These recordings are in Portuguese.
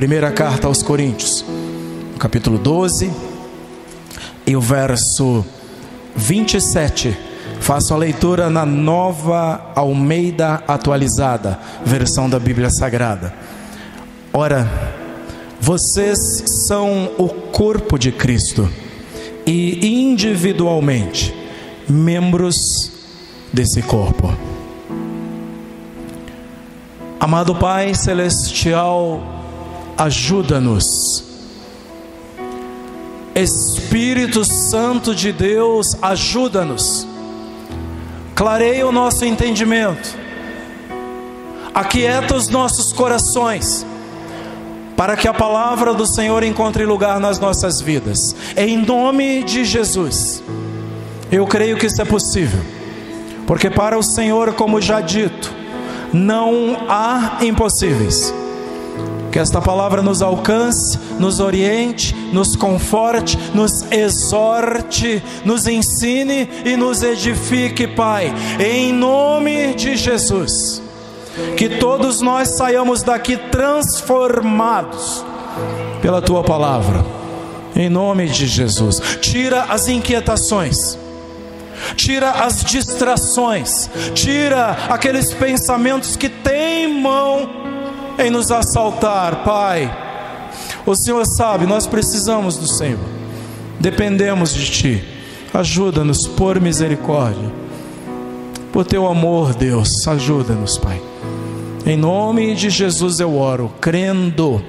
Primeira carta aos Coríntios, capítulo 12 e o verso 27. Faço a leitura na Nova Almeida Atualizada, versão da Bíblia Sagrada. Ora, vocês são o corpo de Cristo e individualmente membros desse corpo. Amado Pai Celestial, ajuda-nos. Espírito Santo de Deus, ajuda-nos. Clareia o nosso entendimento. Aquieta os nossos corações, para que a palavra do Senhor encontre lugar nas nossas vidas. Em nome de Jesus. Eu creio que isso é possível, porque para o Senhor, como já dito, não há impossíveis. Que esta palavra nos alcance, nos oriente, nos conforte, nos exorte, nos ensine e nos edifique, Pai, em nome de Jesus. Que todos nós saiamos daqui transformados pela Tua palavra, em nome de Jesus. Tira as inquietações, tira as distrações, tira aqueles pensamentos que teimam em nos assaltar, Pai. O Senhor sabe, nós precisamos do Senhor, dependemos de Ti. Ajuda-nos por misericórdia, por Teu amor, Deus, ajuda-nos, Pai. Em nome de Jesus eu oro, crendo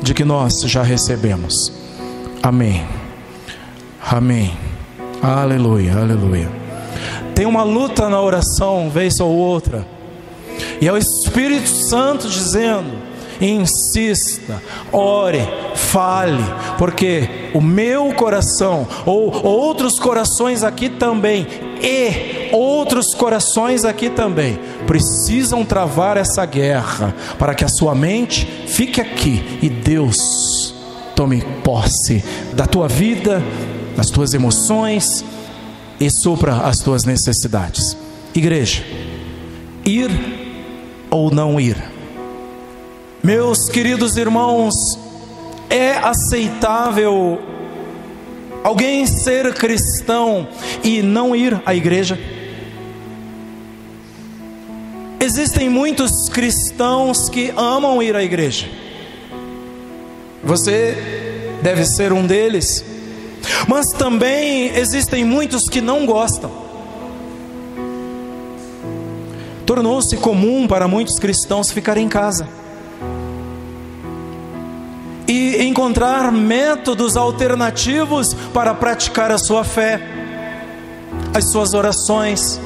de que nós já recebemos. Amém. Amém. Aleluia, aleluia. Tem uma luta na oração, vez ou outra, e é o Espírito Santo dizendo: insista, ore, fale, porque o meu coração, ou outros corações aqui também, e outros corações aqui também, precisam travar essa guerra, para que a sua mente fique aqui e Deus tome posse da tua vida, das tuas emoções e supra as tuas necessidades. Igreja, ir ou não ir? Meus queridos irmãos, é aceitável alguém ser cristão e não ir à igreja? Existem muitos cristãos que amam ir à igreja. Você deve ser um deles. Mas também existem muitos que não gostam. Tornou-se comum para muitos cristãos ficar em casa e encontrar métodos alternativos para praticar a sua fé, as suas orações.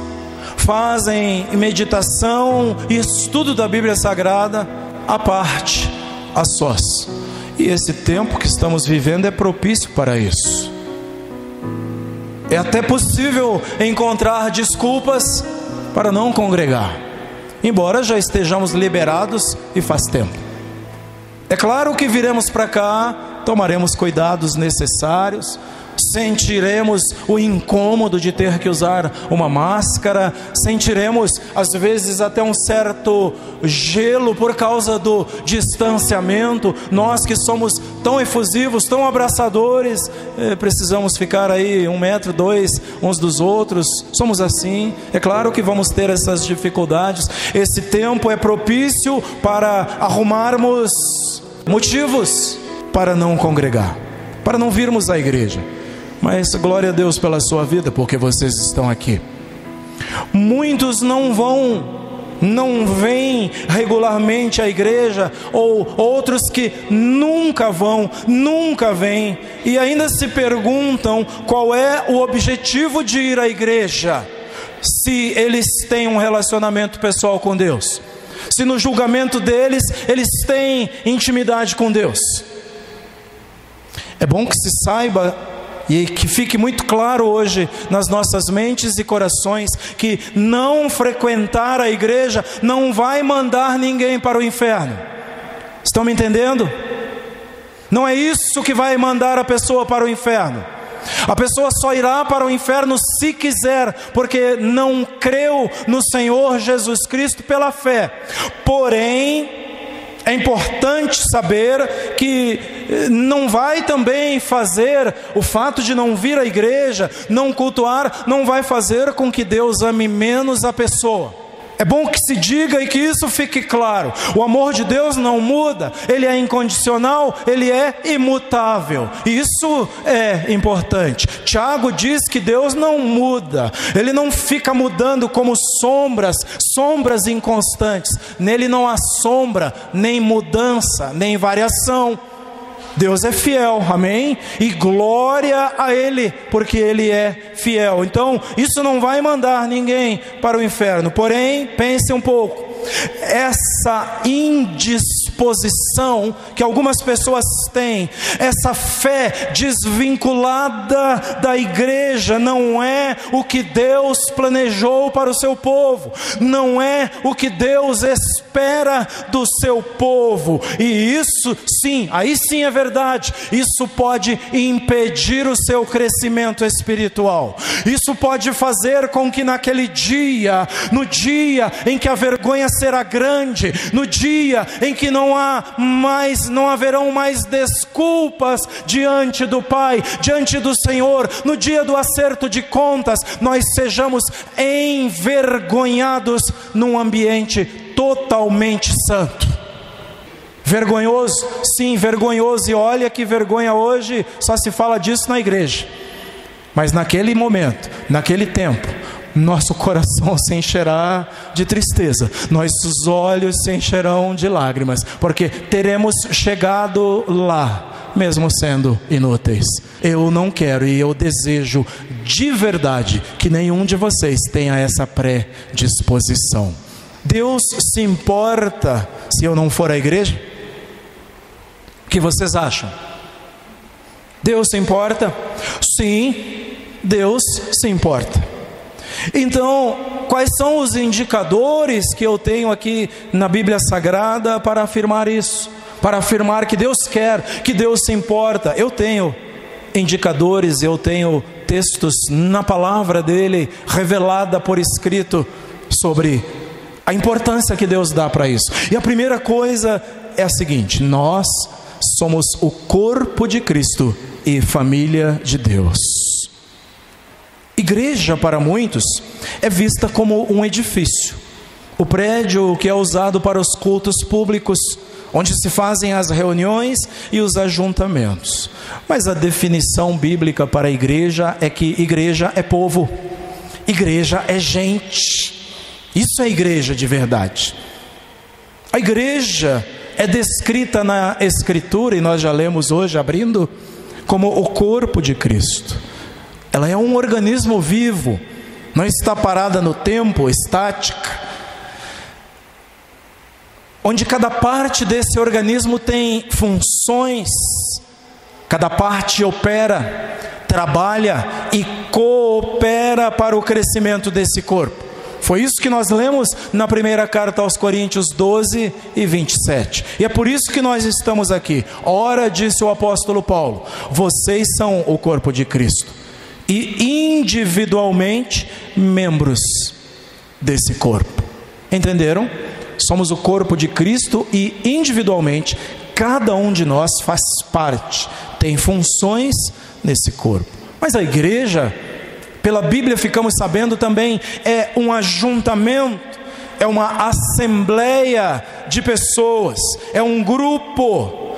Fazem meditação e estudo da Bíblia Sagrada à parte, a sós. E esse tempo que estamos vivendo é propício para isso. É até possível encontrar desculpas para não congregar, embora já estejamos liberados e faz tempo. É claro que viremos para cá, tomaremos cuidados necessários, sentiremos o incômodo de ter que usar uma máscara, sentiremos às vezes até um certo gelo por causa do distanciamento. Nós que somos tão efusivos, tão abraçadores, precisamos ficar aí 1 metro, 2 uns dos outros, somos assim. É claro que vamos ter essas dificuldades. Esse tempo é propício para arrumarmos motivos para não congregar, para não virmos à igreja. Mas glória a Deus pela sua vida, porque vocês estão aqui. Muitos não vêm regularmente à igreja, ou outros que nunca vêm, e ainda se perguntam qual é o objetivo de ir à igreja, se eles têm um relacionamento pessoal com Deus, se no julgamento deles, eles têm intimidade com Deus. É bom que se saiba e que fique muito claro hoje nas nossas mentes e corações que não frequentar a igreja não vai mandar ninguém para o inferno. Estão me entendendo? Não é isso que vai mandar a pessoa para o inferno. A pessoa só irá para o inferno se quiser, porque não creu no Senhor Jesus Cristo pela fé. Porém, É importante saber que não vai também fazer o fato de não vir à igreja, não cultuar, não vai fazer com que Deus ame menos a pessoa. É bom que se diga e que isso fique claro. O amor de Deus não muda, Ele é incondicional, Ele é imutável. Isso é importante. Tiago diz que Deus não muda, Ele não fica mudando como sombras inconstantes. Nele não há sombra, nem mudança, nem variação. Deus é fiel, amém? E glória a Ele, porque Ele é fiel. Então, isso não vai mandar ninguém para o inferno. Porém, pense um pouco. Essa indisposição que algumas pessoas têm, essa fé desvinculada da igreja, não é o que Deus planejou para o seu povo, não é o que Deus espera do seu povo. E isso sim, aí sim é verdade, isso pode impedir o seu crescimento espiritual. Isso pode fazer com que naquele dia, no dia em que a vergonha será grande, no dia em que não haverão mais desculpas diante do Pai, diante do Senhor, no dia do acerto de contas, nós sejamos envergonhados num ambiente totalmente santo. Vergonhoso? Sim, vergonhoso. E olha que vergonha hoje, só se fala disso na igreja. Mas naquele momento, naquele tempo, nosso coração se encherá de tristeza, nossos olhos se encherão de lágrimas, porque teremos chegado lá, mesmo sendo inúteis. Eu não quero e eu desejo de verdade que nenhum de vocês tenha essa predisposição. Deus se importa se eu não for à igreja? O que vocês acham? Deus se importa? Sim, Deus se importa. Então, quais são os indicadores que eu tenho aqui na Bíblia Sagrada para afirmar isso? Para afirmar que Deus quer, que Deus se importa. Eu tenho indicadores, eu tenho textos na palavra dele, revelada por escrito, sobre a importância que Deus dá para isso. E a primeira coisa é a seguinte: nós somos o corpo de Cristo e família de Deus. Igreja, para muitos, é vista como um edifício. O prédio que é usado para os cultos públicos, onde se fazem as reuniões e os ajuntamentos. Mas a definição bíblica para a igreja é que igreja é povo. Igreja é gente. Isso é igreja de verdade. A igreja é descrita na Escritura, e nós já lemos hoje, abrindo, como o corpo de Cristo. Ela é um organismo vivo, não está parada no tempo, estática, onde cada parte desse organismo tem funções, cada parte opera, trabalha e coopera para o crescimento desse corpo. Foi isso que nós lemos na primeira carta aos Coríntios 12 e 27. E é por isso que nós estamos aqui. Ora, disse o apóstolo Paulo, vocês são o corpo de Cristo e individualmente membros desse corpo. Entenderam? Somos o corpo de Cristo e individualmente cada um de nós faz parte, tem funções nesse corpo. Mas a igreja, pela Bíblia ficamos sabendo também, é um ajuntamento, é uma assembleia de pessoas, é um grupo.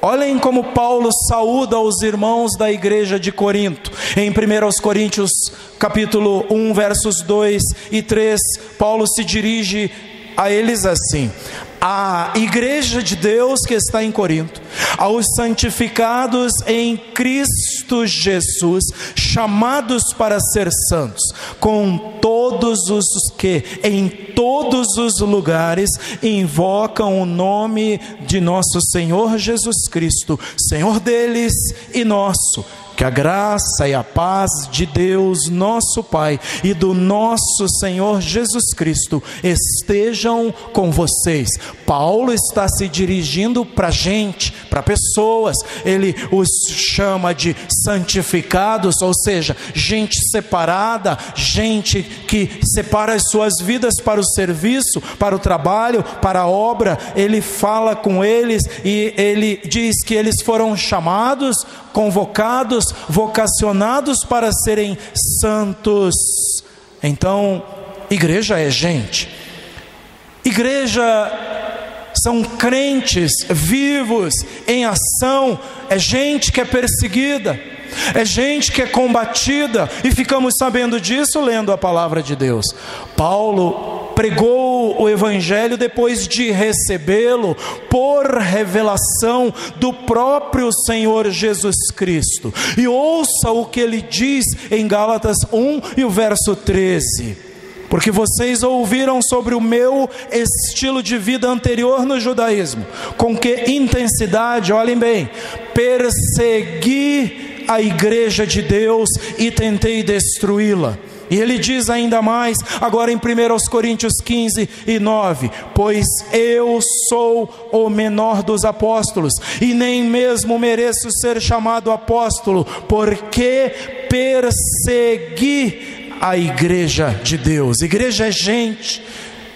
Olhem como Paulo saúda os irmãos da igreja de Corinto. Em 1 Coríntios capítulo 1, versos 2 e 3, Paulo se dirige a eles assim: a igreja de Deus que está em Corinto, aos santificados em Cristo Jesus, chamados para ser santos, com todos os que em todos os lugares invocam o nome de nosso Senhor Jesus Cristo, Senhor deles e nosso, Que a graça e a paz de Deus, nosso Pai, e do nosso Senhor Jesus Cristo estejam com vocês. Paulo está se dirigindo para gente, para pessoas. Ele os chama de santificados, ou seja, gente separada, gente que separa as suas vidas para o serviço, para o trabalho, para a obra. Ele fala com eles e ele diz que eles foram chamados, convocados, vocacionados para serem santos. Então, igreja é gente. Igreja são crentes vivos, em ação. É gente que é perseguida, é gente que é combatida, e ficamos sabendo disso lendo a palavra de Deus. Paulo pregou o Evangelho depois de recebê-lo por revelação do próprio Senhor Jesus Cristo. E ouça o que ele diz em Gálatas 1 e o verso 13. Porque vocês ouviram sobre o meu estilo de vida anterior no judaísmo, com que intensidade, olhem bem, persegui a igreja de Deus e tentei destruí-la. E ele diz ainda mais, agora em 1 Coríntios 15 e 9, pois eu sou o menor dos apóstolos, e nem mesmo mereço ser chamado apóstolo, porque persegui a igreja de Deus. Igreja é gente,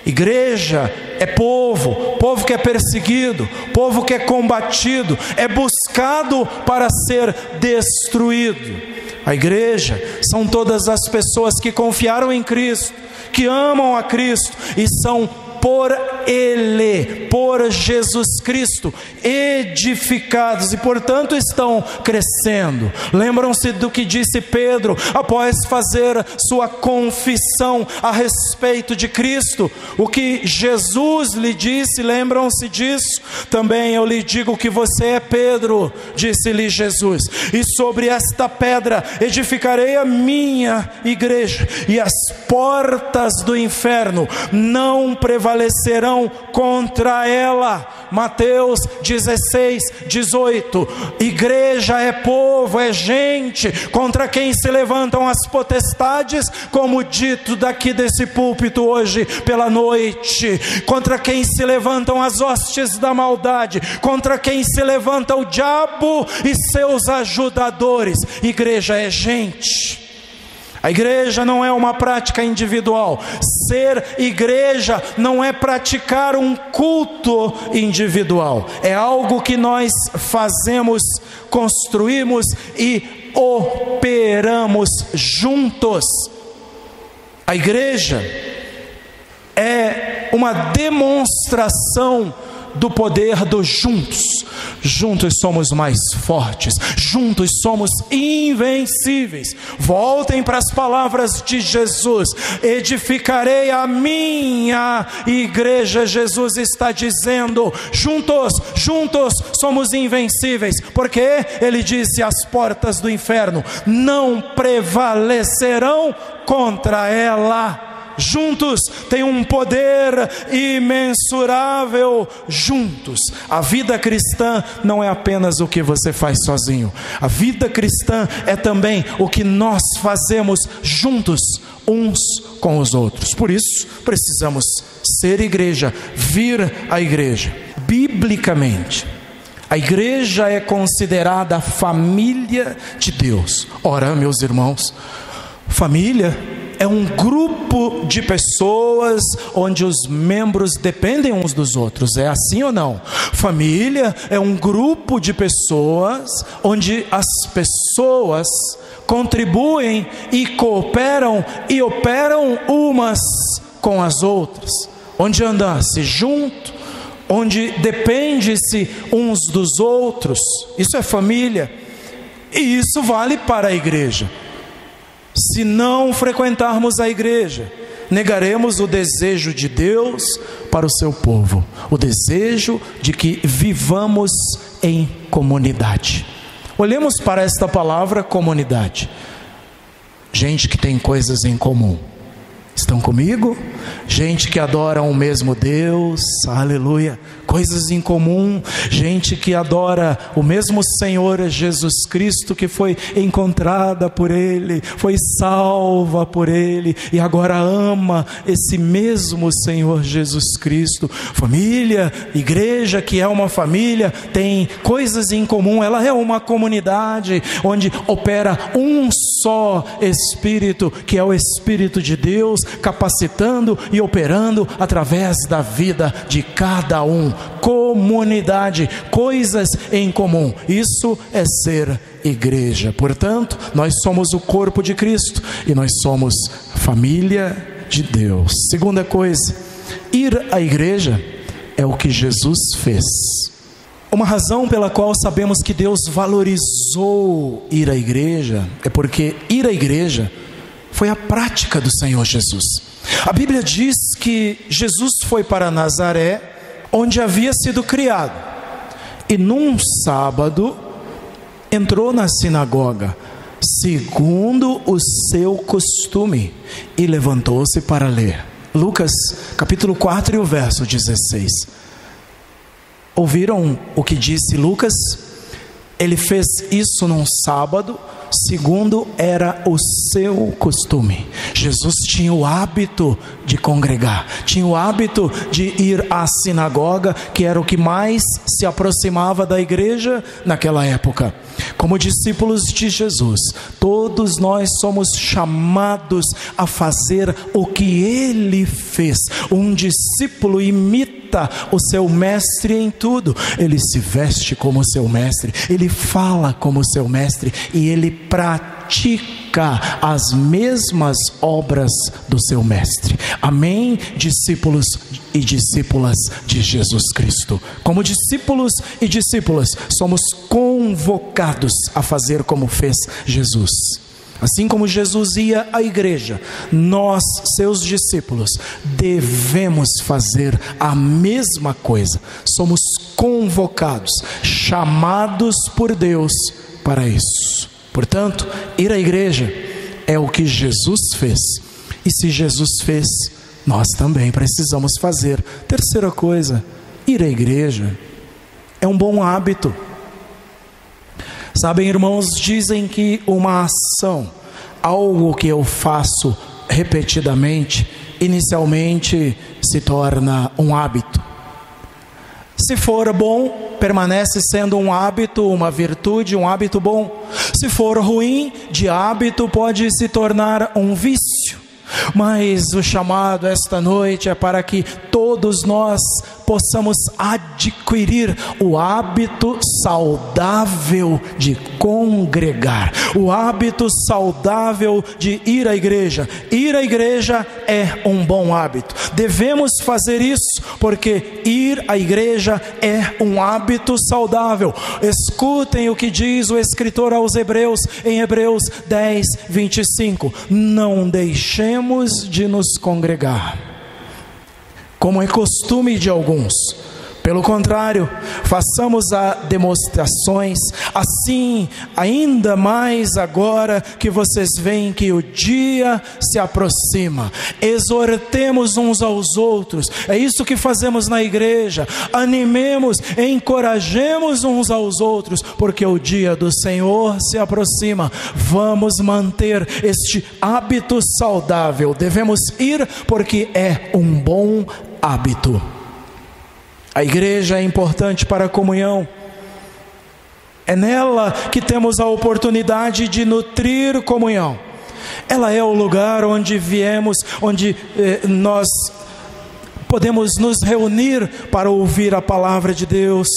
igreja é povo, povo que é perseguido, povo que é combatido, é buscado para ser destruído. A igreja são todas as pessoas que confiaram em Cristo, que amam a Cristo e são por Ele, por Jesus Cristo, edificados e portanto estão crescendo. Lembram-se do que disse Pedro após fazer sua confissão a respeito de Cristo? O que Jesus lhe disse, lembram-se disso? Também eu lhe digo que você é Pedro, disse-lhe Jesus, e sobre esta pedra edificarei a minha igreja, e as portas do inferno não prevalecerão contra ela. Mateus 16, 18. Igreja é povo, é gente contra quem se levantam as potestades, como dito daqui desse púlpito hoje pela noite, contra quem se levantam as hostes da maldade, contra quem se levanta o diabo e seus ajudadores. Igreja é gente. A igreja não é uma prática individual. Ser igreja não é praticar um culto individual. É algo que nós fazemos, construímos e operamos juntos. A igreja é uma demonstração do poder dos juntos. Juntos somos mais fortes, juntos somos invencíveis. Voltem para as palavras de Jesus: edificarei a minha igreja. Jesus está dizendo, juntos somos invencíveis, porque Ele disse, as portas do inferno não prevalecerão contra ela. Juntos tem um poder imensurável. Juntos. A vida cristã não é apenas o que você faz sozinho. A vida cristã é também o que nós fazemos juntos, uns com os outros. Por isso, precisamos ser igreja, vir à igreja. Biblicamente, a igreja é considerada a família de Deus. Ora, meus irmãos, família é um grupo de pessoas onde os membros dependem uns dos outros. É assim ou não? Família é um grupo de pessoas onde as pessoas contribuem e cooperam e operam umas com as outras, onde anda-se junto, onde depende-se uns dos outros. Isso é família, e isso vale para a igreja. Se não frequentarmos a igreja, negaremos o desejo de Deus para o seu povo, o desejo de que vivamos em comunidade. Olhemos para esta palavra comunidade. Gente que tem coisas em comum. Estão comigo? Gente que adora o mesmo Deus, aleluia, coisas em comum, gente que adora o mesmo Senhor Jesus Cristo, que foi encontrada por Ele, foi salva por Ele, e agora ama esse mesmo Senhor Jesus Cristo. Família, igreja que é uma família, tem coisas em comum, ela é uma comunidade, onde opera um só Espírito, que é o Espírito de Deus, capacitando e operando através da vida de cada um. Comunidade, coisas em comum, isso é ser igreja. Portanto, nós somos o corpo de Cristo e nós somos família de Deus. Segunda coisa, ir à igreja é o que Jesus fez. Uma razão pela qual sabemos que Deus valorizou ir à igreja é porque ir à igreja foi a prática do Senhor Jesus. A Bíblia diz que Jesus foi para Nazaré, onde havia sido criado, e num sábado entrou na sinagoga, segundo o seu costume, e levantou-se para ler. Lucas capítulo 4 e o verso 16. Ouviram o que disse Lucas? Ele fez isso num sábado, segundo era o seu costume. Jesus tinha o hábito de congregar, tinha o hábito de ir à sinagoga, que era o que mais se aproximava da igreja naquela época. Como discípulos de Jesus, todos nós somos chamados a fazer o que Ele fez. Um discípulo imita o seu mestre em tudo. Ele se veste como o seu mestre, ele fala como o seu mestre, e ele pratica as mesmas obras do seu mestre. Amém, discípulos e discípulas de Jesus Cristo? Como discípulos e discípulas, somos convocados a fazer como fez Jesus. Assim como Jesus ia à igreja, nós, seus discípulos, devemos fazer a mesma coisa. Somos convocados, chamados por Deus para isso. Portanto, ir à igreja é o que Jesus fez. E se Jesus fez, nós também precisamos fazer. Terceira coisa, ir à igreja é um bom hábito. Sabem, irmãos, dizem que uma ação, algo que eu faço repetidamente, inicialmente se torna um hábito. Se for bom, permanece sendo um hábito, uma virtude, um hábito bom. Se for ruim, de hábito pode se tornar um vício. Mas o chamado esta noite é para que todos nós possamos adquirir o hábito saudável de congregar, o hábito saudável de ir à igreja. Ir à igreja é um bom hábito. Devemos fazer isso porque ir à igreja é um hábito saudável. Escutem o que diz o escritor aos Hebreus, em Hebreus 10, 25. Não deixemos de nos congregar, como é costume de alguns. Pelo contrário, façamos demonstrações, assim, ainda mais agora que vocês veem que o dia se aproxima. Exortemos uns aos outros, é isso que fazemos na igreja. Animemos, encorajemos uns aos outros, porque o dia do Senhor se aproxima. Vamos manter este hábito saudável. Devemos ir porque é um bom hábito. A igreja é importante para a comunhão. É nela que temos a oportunidade de nutrir comunhão. Ela é o lugar onde viemos, onde nós podemos nos reunir para ouvir a palavra de Deus,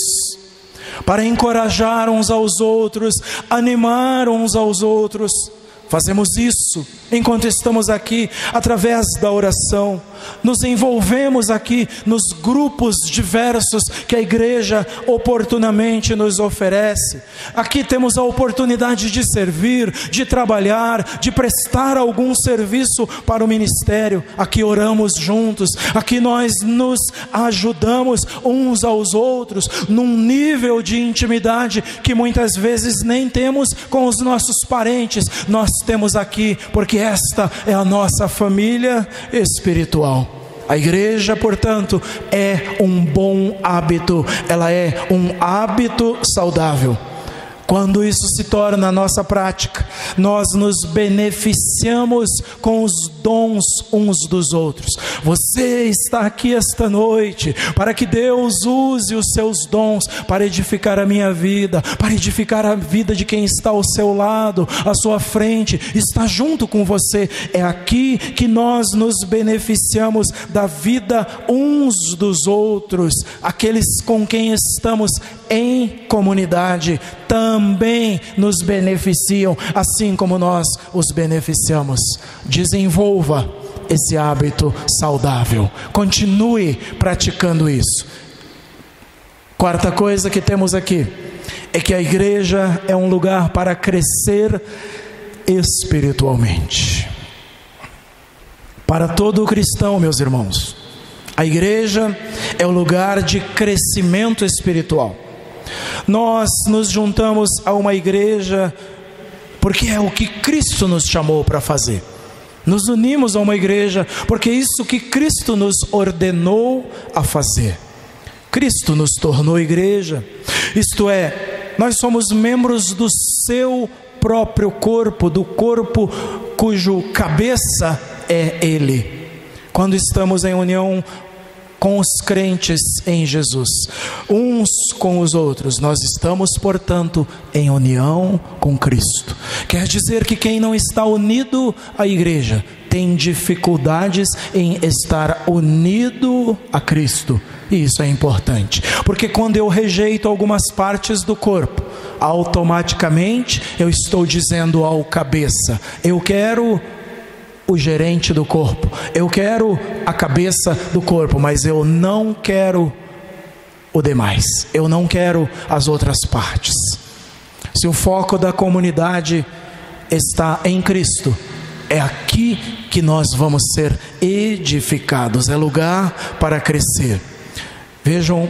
para encorajar uns aos outros, animar uns aos outros. Fazemos isso enquanto estamos aqui, através da oração. Nos envolvemos aqui nos grupos diversos que a igreja oportunamente nos oferece. Aqui temos a oportunidade de servir, de trabalhar, de prestar algum serviço para o ministério. Aqui oramos juntos, aqui nós nos ajudamos uns aos outros, num nível de intimidade que muitas vezes nem temos com os nossos parentes. Nós temos aqui, porque esta é a nossa família espiritual. A igreja, portanto, é um bom hábito, ela é um hábito saudável. Quando isso se torna a nossa prática, nós nos beneficiamos com os dons uns dos outros. Você está aqui esta noite para que Deus use os seus dons para edificar a minha vida, para edificar a vida de quem está ao seu lado, à sua frente, está junto com você. É aqui que nós nos beneficiamos da vida uns dos outros. Aqueles com quem estamos em comunidade também nos beneficiam, assim como nós os beneficiamos. Desenvolva esse hábito saudável, continue praticando isso. Quarta coisa que temos aqui é que a igreja é um lugar para crescer espiritualmente. Para todo cristão, meus irmãos, a igreja é o lugar de crescimento espiritual. Nós nos juntamos a uma igreja porque é o que Cristo nos chamou para fazer. Nos unimos a uma igreja porque é isso que Cristo nos ordenou a fazer. Cristo nos tornou igreja, isto é, nós somos membros do seu próprio corpo, do corpo cujo cabeça é Ele. Quando estamos em união com os crentes em Jesus, uns com os outros, nós estamos, portanto, em união com Cristo. Quer dizer que quem não está unido à igreja tem dificuldades em estar unido a Cristo. E isso é importante, porque quando eu rejeito algumas partes do corpo, automaticamente eu estou dizendo ao cabeça: eu quero o gerente do corpo, eu quero a cabeça do corpo, mas eu não quero o demais, eu não quero as outras partes. Se o foco da comunidade está em Cristo, é aqui que nós vamos ser edificados, é lugar para crescer. Vejam,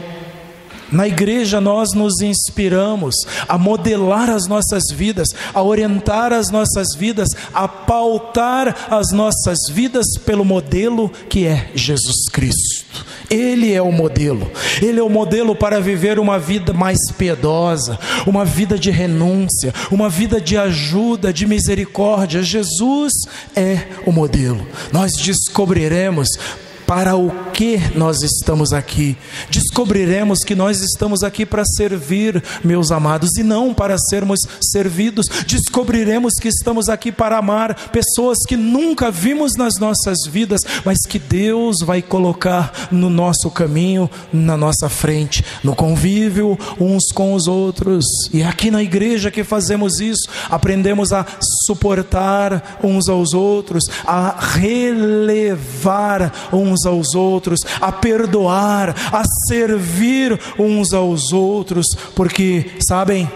na igreja nós nos inspiramos a modelar as nossas vidas, a orientar as nossas vidas, a pautar as nossas vidas pelo modelo que é Jesus Cristo. Ele é o modelo. Ele é o modelo para viver uma vida mais piedosa, uma vida de renúncia, uma vida de ajuda, de misericórdia. Jesus é o modelo. Nós descobriremos para o que nós estamos aqui. Descobriremos que nós estamos aqui para servir, meus amados, e não para sermos servidos. Descobriremos que estamos aqui para amar pessoas que nunca vimos nas nossas vidas, mas que Deus vai colocar no nosso caminho, na nossa frente, no convívio uns com os outros. E é aqui na igreja que fazemos isso. Aprendemos a suportar uns aos outros, a relevar uns aos outros, a perdoar, a servir uns aos outros, porque, sabem,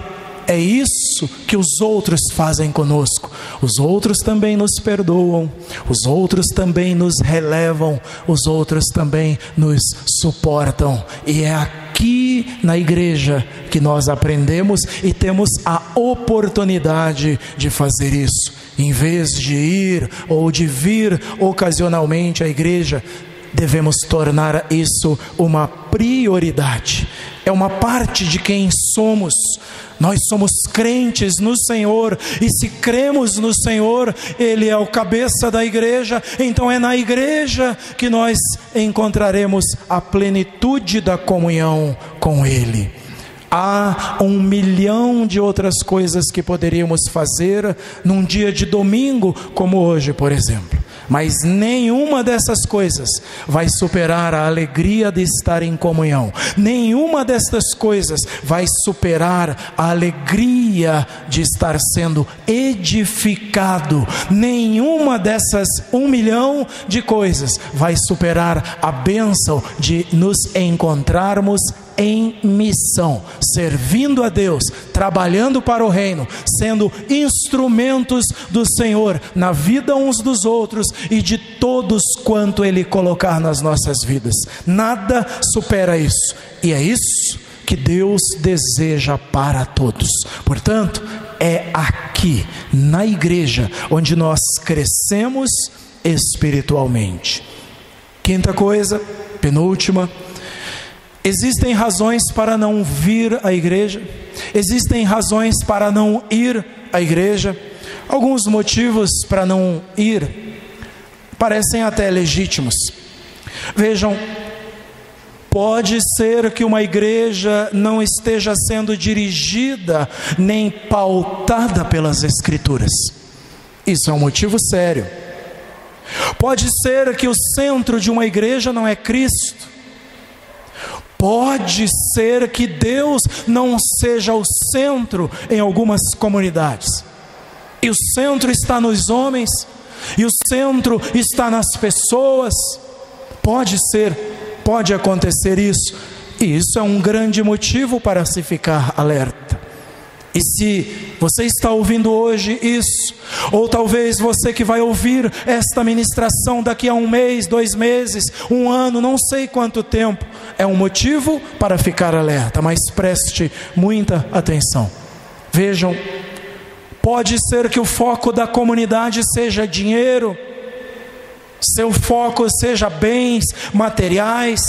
é isso que os outros fazem conosco. Os outros também nos perdoam, os outros também nos relevam, os outros também nos suportam. E é aqui na igreja que nós aprendemos e temos a oportunidade de fazer isso. Em vez de ir ou de vir ocasionalmente à igreja, devemos tornar isso uma prioridade. É uma parte de quem somos. Nós somos crentes no Senhor, e se cremos no Senhor, Ele é o cabeça da igreja, então é na igreja que nós encontraremos a plenitude da comunhão com Ele. Há 1 milhão de outras coisas que poderíamos fazer num dia de domingo, como hoje, por exemplo. Mas nenhuma dessas coisas vai superar a alegria de estar em comunhão. Nenhuma dessas coisas vai superar a alegria de estar sendo edificado. Nenhuma dessas 1 milhão de coisas vai superar a bênção de nos encontrarmos em missão, servindo a Deus, trabalhando para o reino, sendo instrumentos do Senhor na vida uns dos outros e de todos quanto Ele colocar nas nossas vidas. Nada supera isso, e é isso que Deus deseja para todos. Portanto, é aqui, na igreja, onde nós crescemos espiritualmente. Quinta coisa, penúltima: existem razões para não vir à igreja, existem razões para não ir à igreja. Alguns motivos para não ir parecem até legítimos. Vejam, pode ser que uma igreja não esteja sendo dirigida nem pautada pelas Escrituras. Isso é um motivo sério. Pode ser que o centro de uma igreja não é Cristo. Pode ser que Deus não seja o centro em algumas comunidades. E o centro está nos homens, e o centro está nas pessoas. Pode ser, pode acontecer isso. E isso é um grande motivo para se ficar alerta. E se você está ouvindo hoje isso, ou talvez você que vai ouvir esta ministração daqui a 1 mês, 2 meses, 1 ano, não sei quanto tempo, é um motivo para ficar alerta, mas preste muita atenção. Vejam, pode ser que o foco da comunidade seja dinheiro, seu foco seja bens materiais.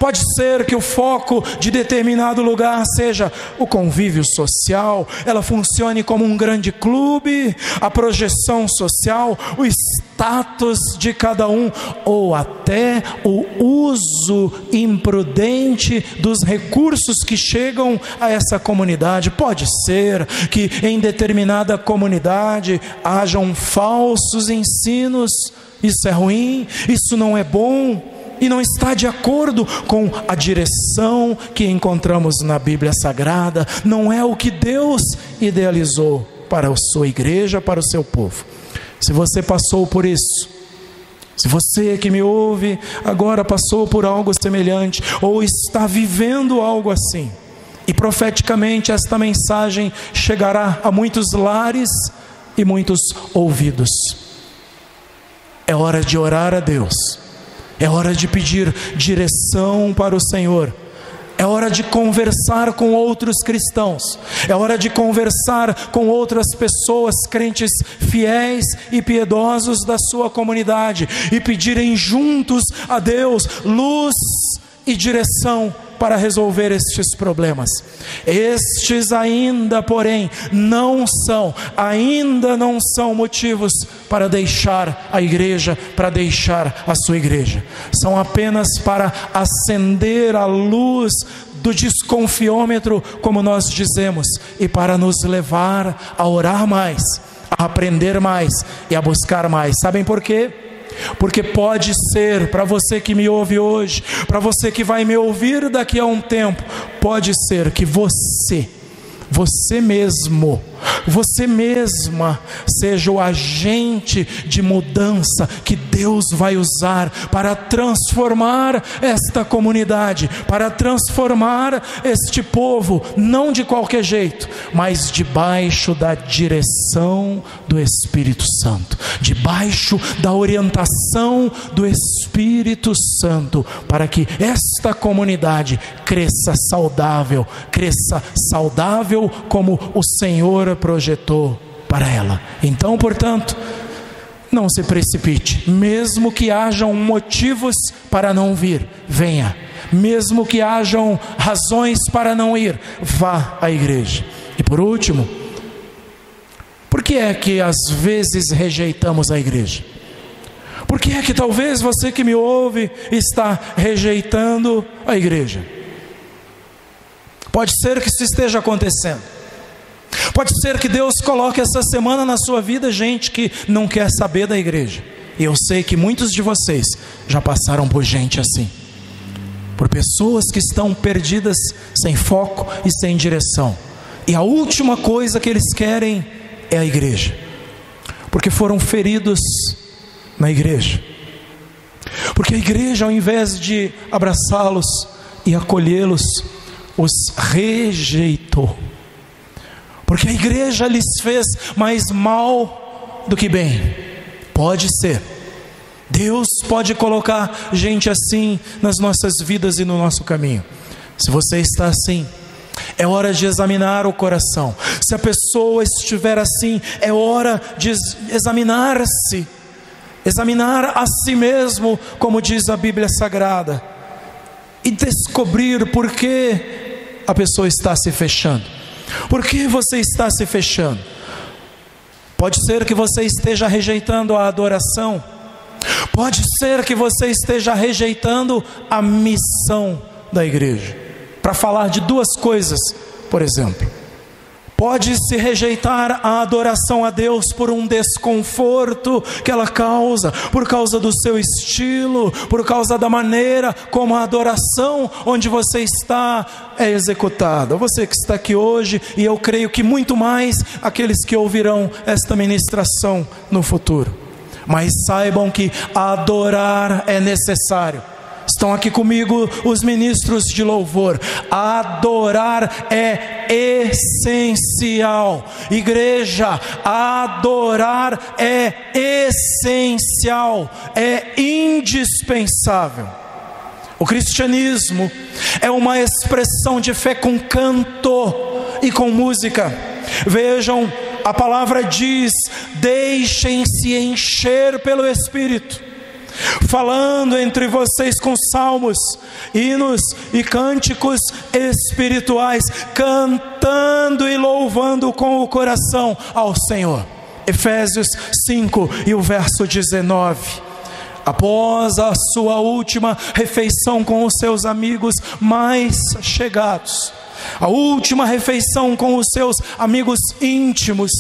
Pode ser que o foco de determinado lugar seja o convívio social, ela funcione como um grande clube, a projeção social, o status de cada um, ou até o uso imprudente dos recursos que chegam a essa comunidade. Pode ser que em determinada comunidade hajam falsos ensinos. Isso é ruim, isso não é bom, e não está de acordo com a direção que encontramos na Bíblia Sagrada. Não é o que Deus idealizou para a sua igreja, para o seu povo. Se você passou por isso, se você que me ouve agora passou por algo semelhante, ou está vivendo algo assim, e profeticamente esta mensagem chegará a muitos lares e muitos ouvidos. É hora de orar a Deus, é hora de pedir direção para o Senhor, é hora de conversar com outros cristãos, é hora de conversar com outras pessoas, crentes fiéis e piedosos da sua comunidade, e pedirem juntos a Deus luz e direção para resolver estes problemas. Estes ainda, porém, ainda não são motivos para deixar a igreja, para deixar a sua igreja. São apenas para acender a luz do desconfiômetro, como nós dizemos, e para nos levar a orar mais, a aprender mais e a buscar mais. Sabem por quê? Porque pode ser, para você que me ouve hoje, para você que vai me ouvir daqui a um tempo, pode ser que você mesmo, você mesma seja o agente de mudança que Deus vai usar para transformar esta comunidade, para transformar este povo, não de qualquer jeito, mas debaixo da direção do Espírito Santo, debaixo da orientação do Espírito Santo, para que esta comunidade cresça saudável como o Senhor projetou para ela. Então, portanto, não se precipite. Mesmo que hajam motivos para não vir, venha. Mesmo que hajam razões para não ir, vá à igreja. E por último, por que é que às vezes rejeitamos a igreja? Por que é que talvez você que me ouve está rejeitando a igreja? Pode ser que isso esteja acontecendo. Pode ser que Deus coloque essa semana na sua vida gente que não quer saber da igreja. E eu sei que muitos de vocês já passaram por gente assim, por pessoas que estão perdidas, sem foco e sem direção. E a última coisa que eles querem é a igreja, porque foram feridos na igreja. Porque a igreja, ao invés de abraçá-los e acolhê-los, os rejeitou. Porque a igreja lhes fez mais mal do que bem. Pode ser. Deus pode colocar gente assim nas nossas vidas e no nosso caminho. Se você está assim, É hora de examinar o coração. Se a pessoa estiver assim, é hora de examinar-se, examinar a si mesmo, como diz a Bíblia Sagrada, e descobrir por que a pessoa está se fechando. Por que você está se fechando? Pode ser que você esteja rejeitando a adoração. Pode ser que você esteja rejeitando a missão da igreja. Para falar de duas coisas, por exemplo, pode-se rejeitar a adoração a Deus por um desconforto que ela causa, por causa do seu estilo, por causa da maneira como a adoração onde você está é executada. Você que está aqui hoje, e eu creio que muito mais aqueles que ouvirão esta ministração no futuro. Mas saibam que adorar é necessário. Estão aqui comigo os ministros de louvor. Adorar é essencial. Igreja, adorar é essencial, é indispensável. O cristianismo é uma expressão de fé com canto e com música. Vejam, a palavra diz: deixem-se encher pelo Espírito, falando entre vocês com salmos, hinos e cânticos espirituais, cantando e louvando com o coração ao Senhor. Efésios 5 e o verso 19. Após a sua última refeição com os seus amigos mais chegados, a última refeição com os seus amigos íntimos,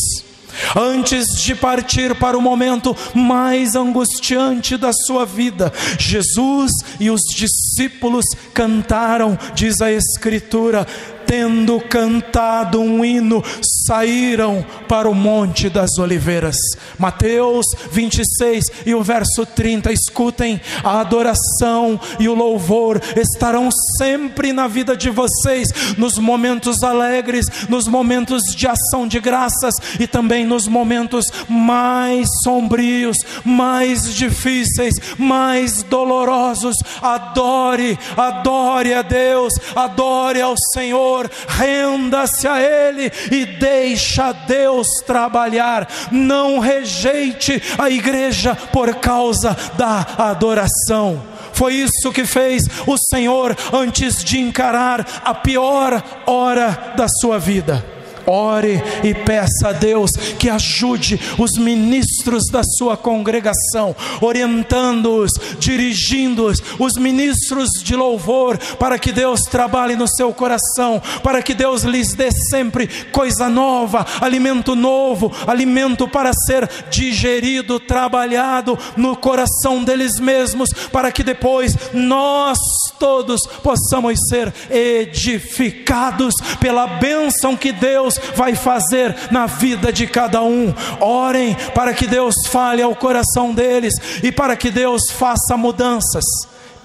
antes de partir para o momento mais angustiante da sua vida, Jesus e os discípulos cantaram, diz a Escritura, tendo cantado um hino, saíram para o Monte das Oliveiras. Mateus 26 e o verso 30, escutem, a adoração e o louvor estarão sempre na vida de vocês, nos momentos alegres, nos momentos de ação de graças e também nos momentos mais sombrios, mais difíceis, mais dolorosos. Adore, adore a Deus, adore ao Senhor, renda-se a Ele e deixa Deus trabalhar. Não rejeite a igreja por causa da adoração. Foi isso que fez o Senhor antes de encarar a pior hora da sua vida. Ore e peça a Deus que ajude os ministros da sua congregação, orientando-os, dirigindo-os, os ministros de louvor, para que Deus trabalhe no seu coração, para que Deus lhes dê sempre coisa nova, alimento novo, alimento para ser digerido, trabalhado no coração deles mesmos, para que depois nós todos possamos ser edificados pela bênção que Deus vai fazer na vida de cada um. Orem para que Deus fale ao coração deles e para que Deus faça mudanças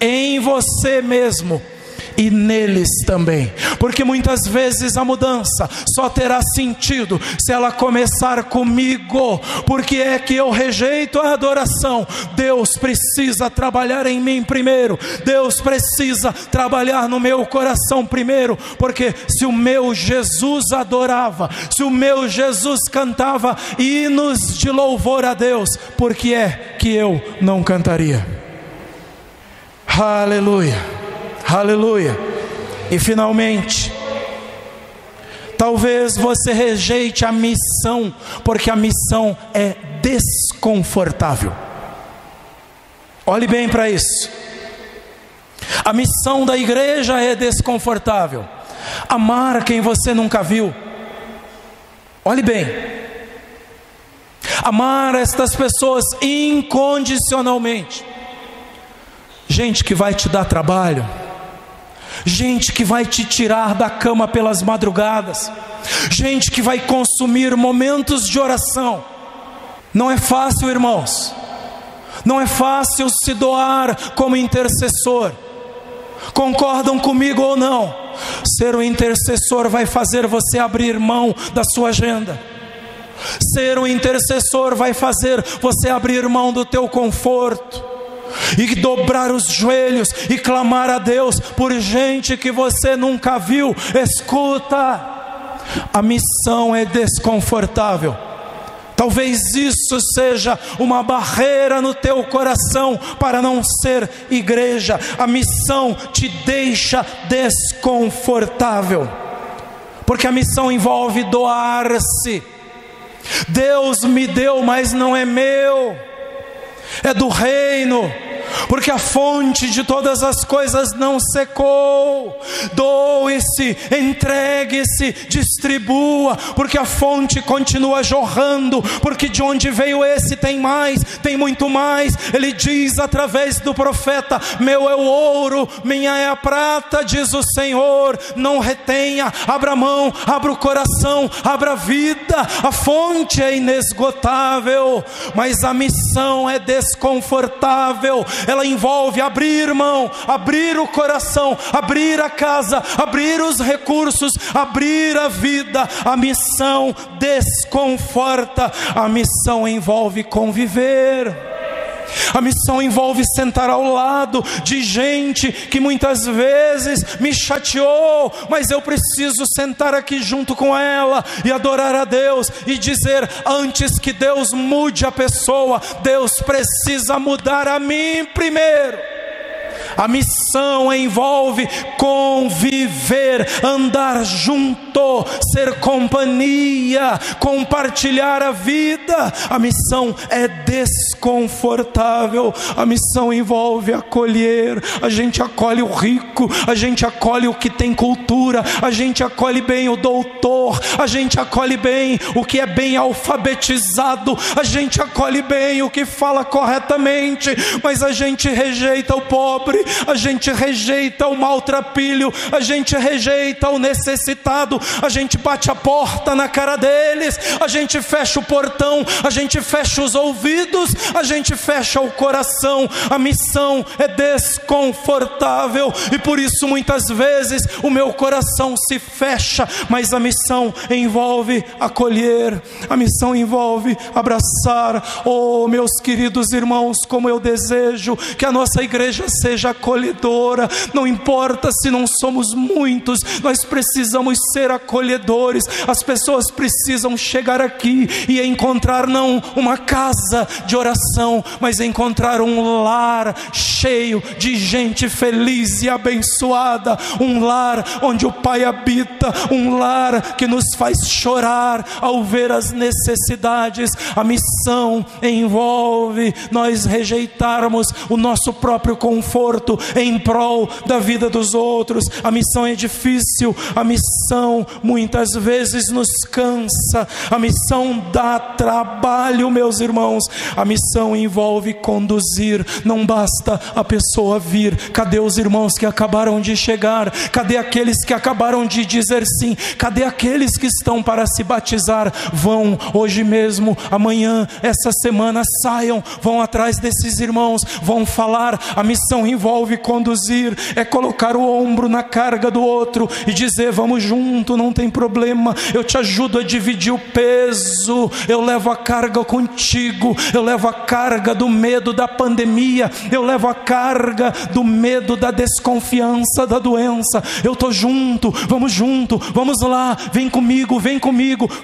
em você mesmo e neles também, porque muitas vezes a mudança só terá sentido se ela começar comigo. Porque é que eu rejeito a adoração? Deus precisa trabalhar em mim primeiro, Deus precisa trabalhar no meu coração primeiro, porque se o meu Jesus adorava, se o meu Jesus cantava hinos de louvor a Deus, por que é que eu não cantaria? Aleluia, aleluia. E finalmente, talvez você rejeite a missão, porque a missão é desconfortável. Olhe bem para isso. A missão da igreja é desconfortável. Amar quem você nunca viu. Olhe bem. Amar estas pessoas incondicionalmente. Gente que vai te dar trabalho, gente que vai te tirar da cama pelas madrugadas, gente que vai consumir momentos de oração. Não é fácil, irmãos, não é fácil se doar como intercessor. Concordam comigo ou não? Ser um intercessor vai fazer você abrir mão da sua agenda. Ser um intercessor vai fazer você abrir mão do teu conforto. e dobrar os joelhos e clamar a Deus por gente que você nunca viu. Escuta, a missão é desconfortável. Talvez isso seja uma barreira no teu coração para não ser igreja. A missão te deixa desconfortável, porque a missão envolve doar-se. Deus me deu, mas não é meu, é do reino, porque a fonte de todas as coisas não secou. Doe-se, entregue-se, distribua, porque a fonte continua jorrando, porque de onde veio esse tem mais, tem muito mais. Ele diz através do profeta: meu é o ouro, minha é a prata, diz o Senhor. Não retenha, abra a mão, abra o coração, abra a vida. A fonte é inesgotável, mas a missão é desconfortável. Ela envolve abrir mão, abrir o coração, abrir a casa, abrir os recursos, abrir a vida. A missão desconforta. A missão envolve conviver. A missão envolve sentar ao lado de gente que muitas vezes me chateou, mas eu preciso sentar aqui junto com ela e adorar a Deus e dizer: antes que Deus mude a pessoa, Deus precisa mudar a mim primeiro. A missão envolve conviver, andar junto, ser companhia, compartilhar a vida. A missão é desconfortável. A missão envolve acolher. A gente acolhe o rico, a gente acolhe o que tem cultura, a gente acolhe bem o doutor, a gente acolhe bem o que é bem alfabetizado, a gente acolhe bem o que fala corretamente, mas a gente rejeita o pobre, a gente rejeita o maltrapilho, a gente rejeita o necessitado, a gente bate a porta na cara deles, a gente fecha o portão, a gente fecha os ouvidos, a gente fecha o coração. A missão é desconfortável e por isso muitas vezes o meu coração se fecha, mas a missão envolve acolher, a missão envolve abraçar. Oh, meus queridos irmãos, como eu desejo que a nossa igreja seja acolhedora. Não importa se não somos muitos, nós precisamos ser acolhedores. As pessoas precisam chegar aqui e encontrar não uma casa de oração, mas encontrar um lar cheio de gente feliz e abençoada, um lar onde o Pai habita, um lar que nos faz chorar ao ver as necessidades. A missão envolve nós rejeitarmos o nosso próprio conforto em prol da vida dos outros. A missão é difícil, a missão muitas vezes nos cansa, a missão dá trabalho, meus irmãos. A missão envolve conduzir, não basta a pessoa vir. Cadê os irmãos que acabaram de chegar? Cadê aqueles que acabaram de dizer sim? Cadê aqueles que estão para se batizar? Vão hoje mesmo, amanhã, essa semana, saiam, vão atrás desses irmãos, vão falar. A missão envolve conduzir, é colocar o ombro na carga do outro e dizer: vamos junto, não tem problema, eu te ajudo a dividir o peso, eu levo a carga contigo, eu levo a carga do medo da pandemia, eu levo a carga do medo da desconfiança da doença. Eu estou junto, vamos lá, vem comigo.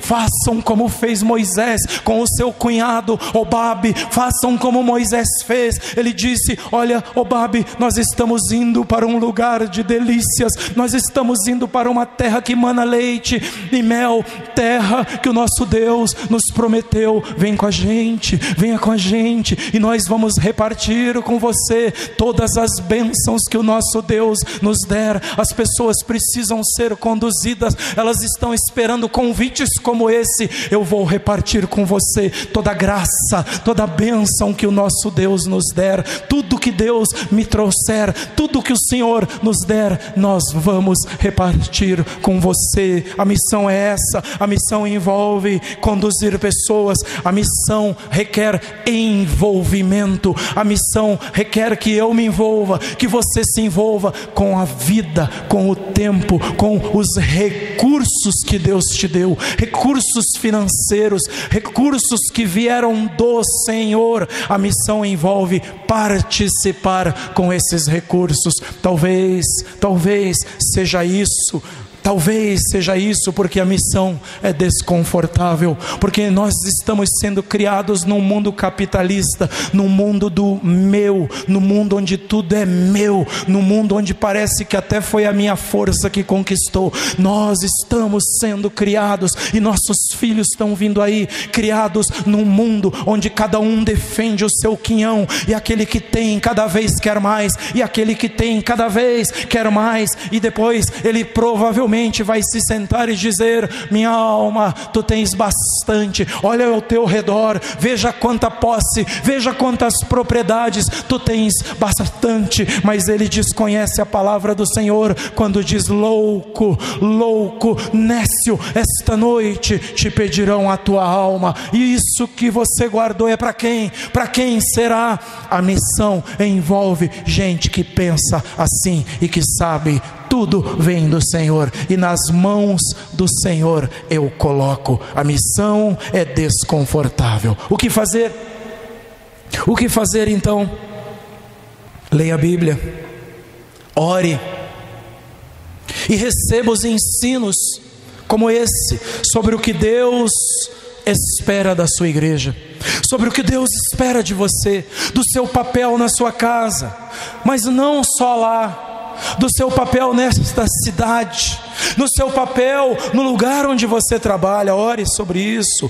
Façam como fez Moisés com o seu cunhado Obabe, façam como Moisés fez. Ele disse: olha, Obabe, nós estamos indo para um lugar de delícias, nós estamos indo para uma terra que mana leite e mel, terra que o nosso Deus nos prometeu. Vem com a gente, venha com a gente, e nós vamos repartir com você todas as bênçãos que o nosso Deus nos der. As pessoas precisam ser conduzidas, elas estão esperando convites como esse. Eu vou repartir com você toda a graça, toda a bênção que o nosso Deus nos der. Tudo que Deus me trouxe trouxer, tudo que o Senhor nos der, nós vamos repartir com você. A missão é essa. A missão envolve conduzir pessoas. A missão requer envolvimento. A missão requer que eu me envolva, que você se envolva com a vida, com o tempo, com os recursos que Deus te deu, recursos financeiros, recursos que vieram do Senhor. A missão envolve participar com esses recursos. Talvez seja isso. Talvez seja isso, porque a missão é desconfortável, porque nós estamos sendo criados num mundo capitalista, num mundo do meu, num mundo onde tudo é meu, num mundo onde parece que até foi a minha força que conquistou. Nós estamos sendo criados, e nossos filhos estão vindo aí, criados num mundo onde cada um defende o seu quinhão, e aquele que tem cada vez quer mais, e aquele que tem cada vez quer mais, e depois ele provavelmente vai se sentar e dizer: minha alma, tu tens bastante, olha ao teu redor, veja quanta posse, veja quantas propriedades, tu tens bastante. Mas ele desconhece a palavra do Senhor quando diz: louco, nécio, esta noite te pedirão a tua alma. E isso que você guardou é para quem? Para quem será? A missão envolve gente que pensa assim e que sabe: tudo vem do Senhor, e nas mãos do Senhor eu coloco. A missão é desconfortável. O que fazer? O que fazer então? Leia a Bíblia, ore e receba os ensinos como esse, sobre o que Deus espera da sua igreja, sobre o que Deus espera de você, do seu papel na sua casa, mas não só lá, do seu papel nesta cidade, no seu papel no lugar onde você trabalha. Ore sobre isso.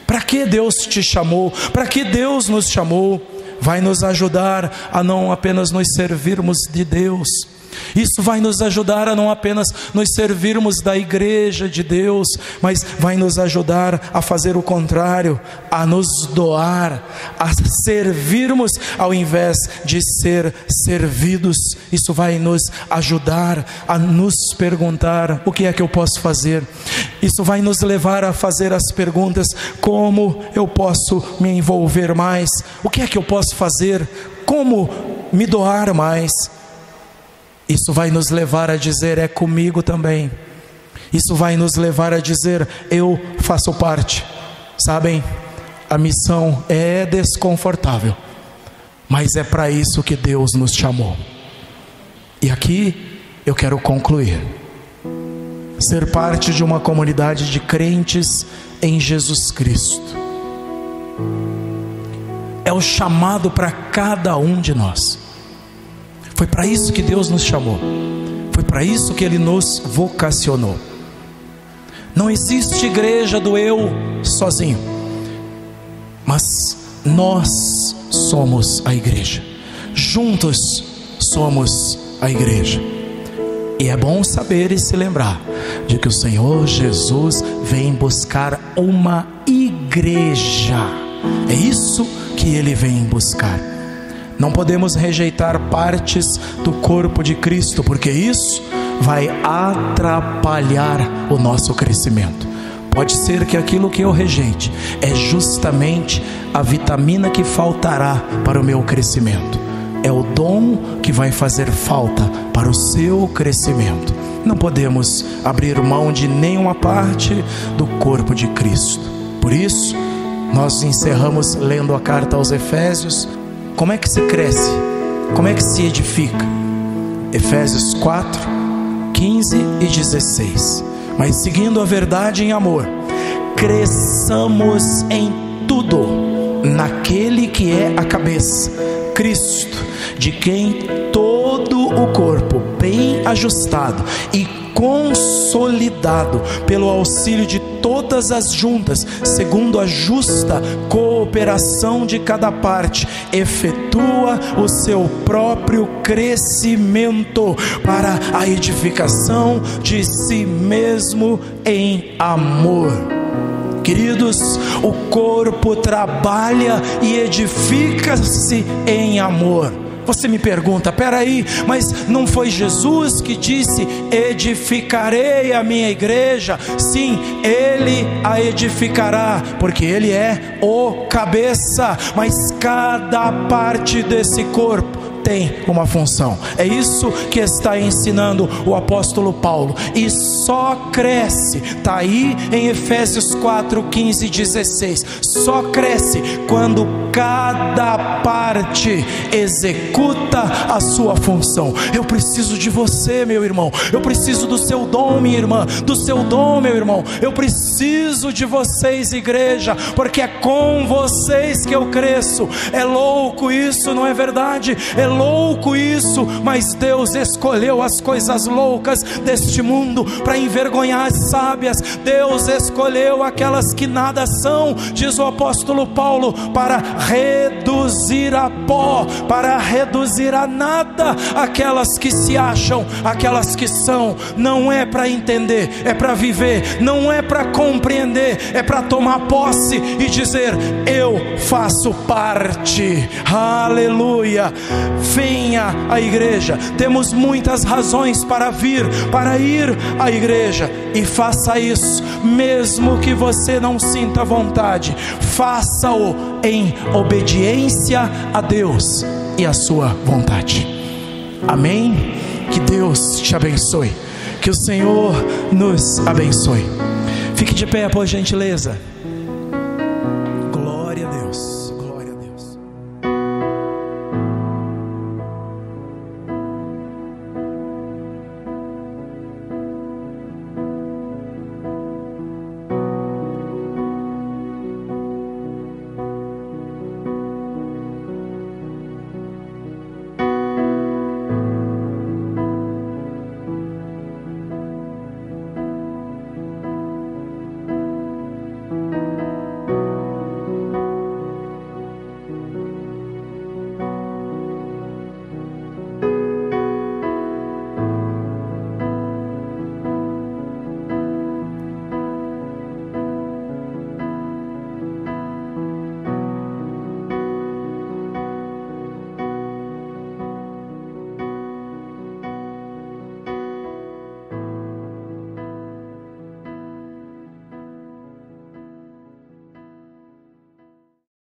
Para que Deus te chamou? Para que Deus nos chamou? Vai nos ajudar a não apenas nos servirmos de Deus. Isso vai nos ajudar a não apenas nos servirmos da igreja de Deus, mas vai nos ajudar a fazer o contrário, a nos doar, a servirmos ao invés de ser servidos. Isso vai nos ajudar a nos perguntar: o que é que eu posso fazer? Isso vai nos levar a fazer as perguntas: como eu posso me envolver mais? O que é que eu posso fazer? Como me doar mais? Isso vai nos levar a dizer: é comigo também. Isso vai nos levar a dizer: eu faço parte. Sabem, a missão é desconfortável, mas é para isso que Deus nos chamou. E aqui eu quero concluir. Ser parte de uma comunidade de crentes em Jesus Cristo é o chamado para cada um de nós. Foi para isso que Deus nos chamou. Foi para isso que Ele nos vocacionou. Não existe igreja do eu sozinho, mas nós somos a igreja. Juntos somos a igreja. E é bom saber e se lembrar de que o Senhor Jesus vem buscar uma igreja. É isso que Ele vem buscar. Não podemos rejeitar partes do corpo de Cristo, porque isso vai atrapalhar o nosso crescimento. Pode ser que aquilo que eu rejeite é justamente a vitamina que faltará para o meu crescimento. É o dom que vai fazer falta para o seu crescimento. Não podemos abrir mão de nenhuma parte do corpo de Cristo. Por isso, nós encerramos lendo a carta aos Efésios. Como é que se cresce? Como é que se edifica? Efésios 4, 15 e 16. Mas seguindo a verdade em amor, cresçamos em tudo naquele que é a cabeça, Cristo, de quem todo o corpo, bem ajustado e consolidado pelo auxílio de todas as juntas, segundo a justa cooperação de cada parte, efetua o seu próprio crescimento para a edificação de si mesmo em amor. Queridos, o corpo trabalha e edifica-se em amor. Você me pergunta, peraí, mas não foi Jesus que disse: edificarei a minha igreja? Sim, Ele a edificará, porque Ele é o cabeça, mas cada parte desse corpo tem uma função. É isso que está ensinando o apóstolo Paulo, e só cresce, está aí em Efésios 4, 15 e 16, só cresce quando cada parte executa a sua função. Eu preciso de você, meu irmão, eu preciso do seu dom, minha irmã, do seu dom, meu irmão, eu preciso de vocês, igreja, porque é com vocês que eu cresço. É louco isso, não é verdade? É louco isso, mas Deus escolheu as coisas loucas deste mundo para envergonhar as sábias. Deus escolheu aquelas que nada são, diz o apóstolo Paulo, para reduzir a pó, para reduzir a nada aquelas que se acham, aquelas que são. Não é para entender, é para viver. Não é para compreender, é para tomar posse e dizer: eu faço parte. Aleluia. Venha à igreja. Temos muitas razões para vir, para ir à igreja, e faça isso, mesmo que você não sinta vontade. Faça-o em obediência a Deus e a sua vontade. Amém? Que Deus te abençoe, que o Senhor nos abençoe. Fique de pé, por gentileza.